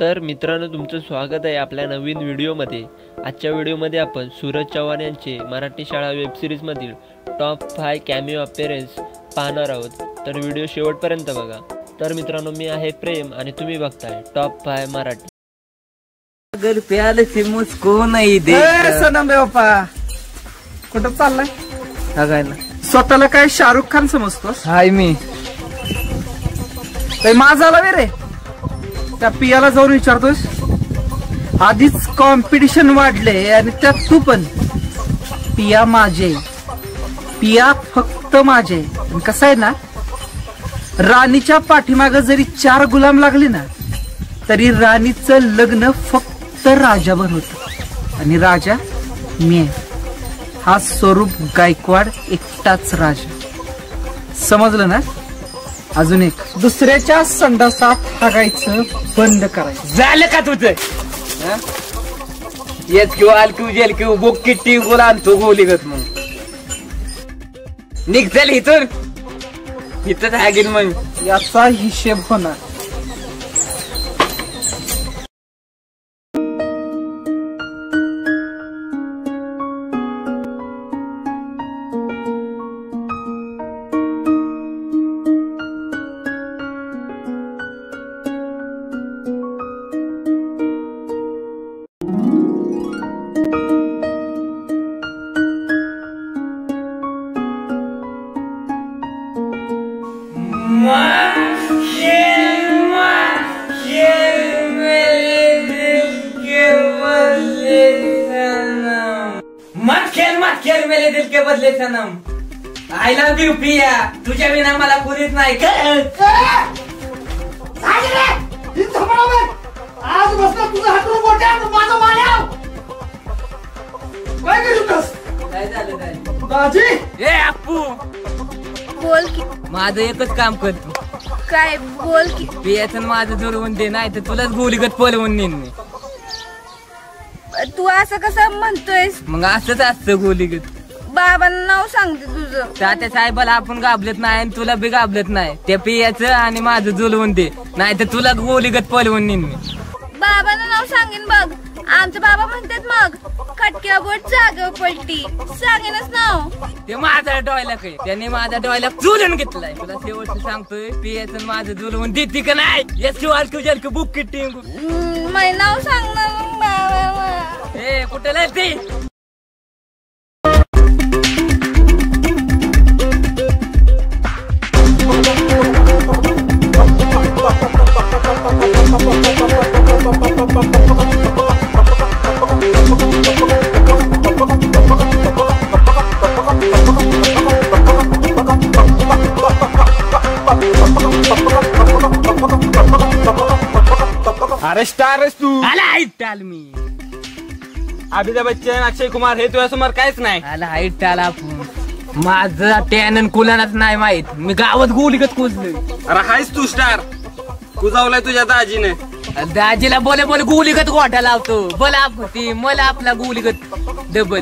तर मित्रांनो, तुमचं स्वागत आहे आपल्या नवीन व्हिडिओमध्ये। आजच्या व्हिडिओमध्ये आपण सूरज चव्हाण यांचे मराठी शाळा वेब सिरीजमधील टॉप 5 कॅमिओ अपीअरन्स पाहणार आहोत। तर व्हिडिओ शेवटपर्यंत बघा। तर मित्रांनो, मी आहे प्रेम आणि तुम्ही बघताय टॉप 5 मराठी। अगर प्यार से मुझको नहीं दे सनम रे बाप्पा, कुठं चाललाय? बघायला स्वतःला काय शाहरुख खान समजतोस? हाय मी काही माझा आला रे, त्या पियाला जाऊन विचारतोस? आधीच कॉम्पिटिशन वाढले आणि त्यात तू पण। पिया माझे, पिया फक्त माझे। कसं आहे ना, राणीच्या पाठीमाग जरी 4 गुलाम लागले ना, तरी राणीचं लग्न फक्त राजावर होत आणि राजा मी आहे। हा स्वरूप गायकवाड एकटाच राजा, समजलं ना? अजून एक, दुसऱ्याच्या संडासात हागायचं बंद करायचं। झालं का तुझं? येत किंवा अलक्यू जेल किंवा बुक किट्टी गोला आणतो गोली गत मग निघ चल इथून, इथंच हागीन मग याचा हिशेब होणार। मत खेळ मेरे दिल के बदले सनम। आय लव्ह यू पिया, तुझ्या विना मला पुरीच नाही। आज बसला तुझा हातून मोठ्या माझा मान्याव काय करतोस? काय झालं काय दाजी? ए अप्पू, बोल की। माझं एकच काम करतो, काय? बोल की। पियाचं माझं जोडवून दे, नाही तर तुलाच गोलीगत पळवून नेईन मी। तू असं कसं म्हणतोयस? मग असंच असतं गोलीगत। बाबांना नाव सांगते तुझं। तात्या साहेबाला आपण गाबलत नाही आणि तुला बी गाबलत नाही। त्या पियाचं आणि माझं जुलवून दे, नाही तर तुला गोलीगत पळवून नेईन मी। बाबांना नाव सांगेन बघ। आमचे बाबा म्हणतात मग खटक्या बोट जागेवर पलटी, सांगेनच नाव। ते माझा डोयला काय, त्याने माझा डोयला जुलून घेतलाय। तुला शेवटचं सांगतोय, पियाचं माझं जुलवून देते का नाही? याची बुक किट्टी मला नाव सांगणार बाबा। ए कुठे लागते? अरे स्टार आहेस तू। आला हाईट टाल मी, अमिताभ बच्चन, अक्षय कुमार हे तुझ्यासमोर काहीच नाही। आला हाईट टाल आपण। माझं टॅनन कुलानाच नाही माहित, मी गावात गोलीगत कुजलोय। अरे हायस तू स्टार, कुजावलाय तुझ्या दाजीने। दाजीला बोले बोले गोलीगत गोठा लावतो। बोला ती मला आपला गोलीगत डबल,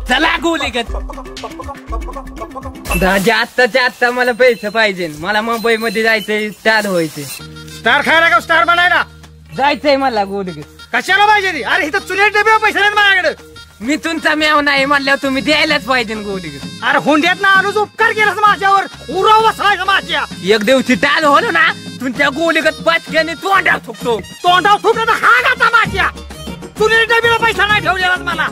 चला गोलीगत। दाजी आत्ताच्या आत्ता मला पैसे पाहिजे, मला मुंबई मध्ये जायचंय, स्टार व्हायचंय। स्टार खायला का स्टार बनायला? जायचंय मला गोलीगत। कशाला पाहिजे? अरे इथं चुनेट डबे पैसे नाहीत माझ्याकडे। मी तुमचा मेव नाही म्हणल्यावर तुम्ही द्यायलाच पाहिजे गोलीगत। अरे हुंड्यात ना आलोच, उपकार केलास माझ्यावर, उराव बसवायचं माझ्या। एक दिवशी टाल होलो ना, तुमच्या गोलीगत पाचक्याने तोंडावर थुकतो। तोंडावर थुकलं तर हा गाता माझ्या। चुनेट डबेला पैसा नाही ठेवलेला मला।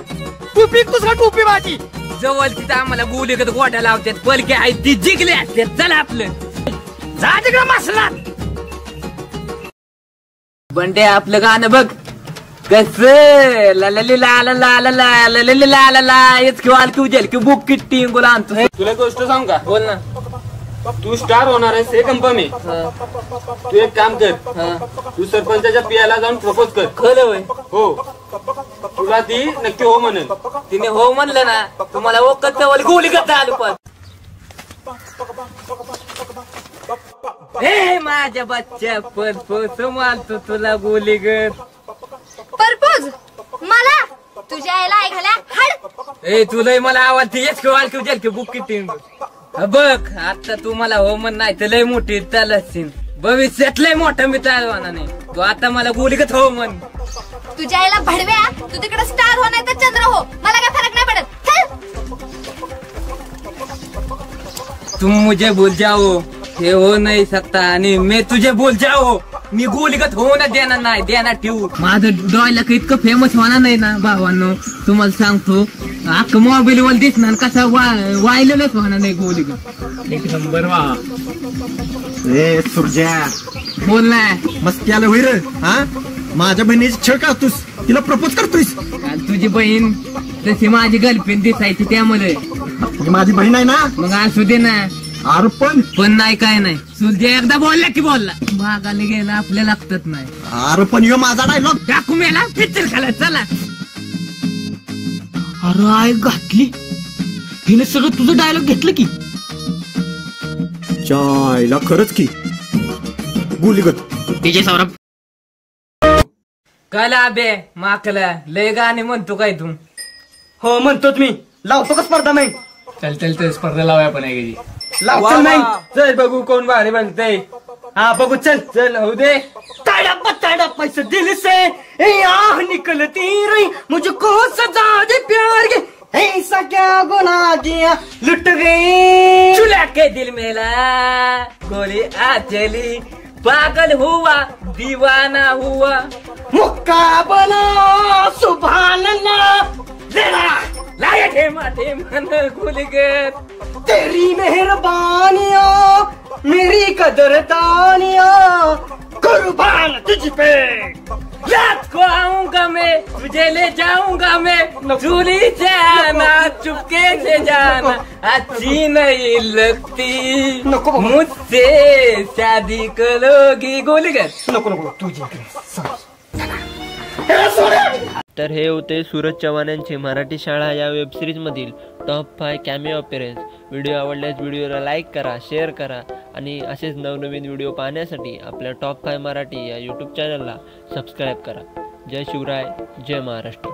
टोपी तुझा टोपी माझी जवळ तिथं आम्हाला गोलीगत गोठा लावतात, पलके आहेत ती जिंकले असतात। चला आपलं जा तिकडे मसला। बंडे आपलं गाणं बघ कस लालली लाला लाला लालली लाला ला येत किंवा अलक्यू जेल किंवा बुक किट्टी गोला आणतो। तुला गोष्ट सांग का? बोल ना। तू स्टार होणार आहेस हे कंपनी। तू एक काम कर, तू सरपंचाच्या पियाला जाऊन प्रपोज कर। खरं होय? हो, तुला ती नक्की हो म्हणेल। तिने हो म्हणलं ना, तुम्हाला ओकत गोलीगत आलो पण। हे माझ्या बच्च्या परपोज मानतो तुला गोलीगत। परपोज मला तुझ्या आईला ऐकायला हड। ए तुला मला आवडते येच किंवा अलक्यू जेल किंवा बुक किट्टी बघ। आता तू मला हो म्हण नाही तर लय मोठी चालत भविष्यात लय मोठा मी तयार होणार नाही। तू आता मला गोलीगत हो म्हण. तुझ्या आईला भडव्या, तू तिकडे स्टार हो नाही तर चंद्र हो, मला काय फरक नाही पडत. चल. तुम मुझे भूल जाओ, हे हो नाही सकता आणि मी तुझे भूल जाओ. मी गोलीगत होऊ ना देणार नाही, देणार ठेवू. माझं डॉयलॉग इतकं फेमस होणार नाही ना भावांनो, तुम्हाला सांगतो. अख्खं मोबाईल वर दिसणार कसा वायलेलंच होणार नाही गोलीगत. एक नंबर वा. ए सुरज्या बोल ना. मस्ती आलं होई रे. हा माझ्या बहिणीची छळ करतोस, तिला प्रपोज करतोयस. तुझी बहीण तशी माझी गर्लफ्रेंड दिसायची त्यामुळे. ही माझी बहीण आहे ना. मग असू दे ना. अरे पण नाही काय नाही. सुरजे एकदा बोलला की बोलला. भागाला गेला आपल्या लागतात नाही. अरे पण ह्यो माझा डायलॉग. टाकू मेला पिक्चर खाला चला. अरे आय घातली हिने सगळं तुझं डायलॉग घेतलं की. चायला खरंच की गोलीगत. तिचे सौरभ कला बे माकला लय गाणे म्हणतो काय तू. हो म्हणतोच मी. लावतो का स्पर्धा नाही. चल स्पर्धा लावूया पण आहे लाव चल नाही. चल बघू कोण भारी म्हणतय. हा बघू चल. चल होऊ दे. ताड़ा पैसे दिल से आह निकलती रही मुझको सजा दे प्यार के. ऐसा क्या गुनाह किया लुट गई. चुला के दिल मेला गोली आ चली पागल हुआ दीवाना हुआ. मुकाबला सुभान अल्लाह. लाया ठेमा गोलीगत. तेरी मेहरबानिया मेरी कदरदानिया कुर्बान तुझ पे. रात को आऊंगा मैं तुझे ले जाऊंगा मैं चूली जाना चुपके से जाना अच्छी नहीं लगती मुझसे शादी करोगी गोलीगत. नको तुझी. तर हे होते सूरज चव्हाण यांचे मराठी शाळा या वेबसिरीजमधील टॉप 5 कॅमिओ अपीअरन्स. व्हिडिओ आवडल्यास व्हिडिओला लाईक करा, शेअर करा आणि असेच नवनवीन व्हिडिओ पाहण्यासाठी आपल्या टॉप 5 मराठी या यूट्यूब चॅनलला सबस्क्राईब करा. जय शिवराय, जय महाराष्ट्र.